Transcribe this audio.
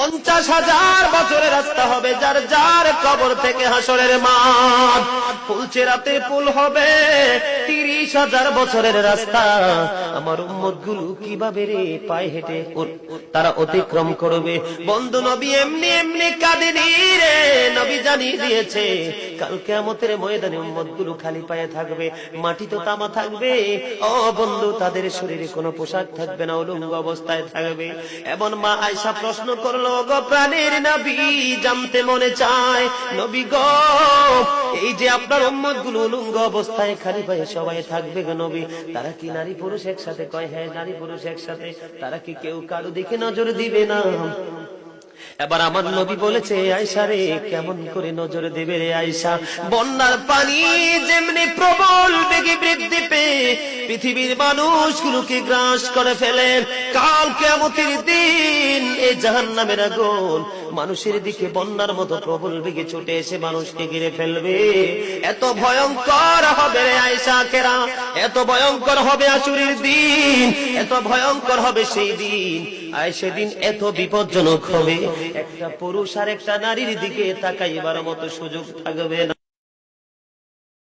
50,000 বছরের রাস্তা হবে, যার যার কবর থেকে হাসরের মাঠ। ফুলচেরাতে পুল হবে 30,000 বছরের রাস্তা। আমার উম্মত গুলো কিভাবে রে পায়ে হেঁটে তারা অতিক্রম করবে? বন্ধু নবী এমনি এমনি কাঁদেনি রে, নবী জানিয়ে দিয়েছে কাল কিয়ামতের ময়দানে উম্মত গুলো খালি পায়ে থাকবে, মাটি তো তামা থাকবে। ও বন্ধু, তাদের শরীরে কোনো পোশাক থাকবে না, উলঙ্গ অবস্থায় থাকবে। এমন মা আয়েশা প্রশ্ন করলো, গো প্রাণের নবী, জানতে মনে চায় নবী গো, এই যে আপনার উম্মত গুলো উলঙ্গ অবস্থায় খালি পায়ে সবাই থাকবে গো নবী, তারা কি নারী পুরুষ একসাথে? কয় হ্যাঁ, নারী পুরুষ একসাথে। তারা কি কেউ কারো দিকে নজর দিবে না? এবার আমার নবী বলেছে, আয়েশা রে, কেমন করে নজর দেবে রে আয়েশা? বন্যার পানি যেমনি প্রবল বেগে বৃদ্ধি পেয়ে পৃথিবীর মানুষগুলোকে গ্রাস করে ফেলে, কাল কিয়ামতের দিন এই জাহান্নামের আগুন মানুষের দিকে বন্যার মতো প্রবল বেগে ছুটে এসে মানুষকে ঘিরে ফেলবে। এত ভয়ঙ্কর হবে রে আয়েশা কেরা, এত ভয়ঙ্কর হবে আসরের দিন, এত ভয়ঙ্কর হবে সেই দিন। আর সেদিন এত বিপজ্জনক হবে, একটা পুরুষ আর একটা নারীর দিকে তাকাইবার মতো সুযোগ থাকবে না।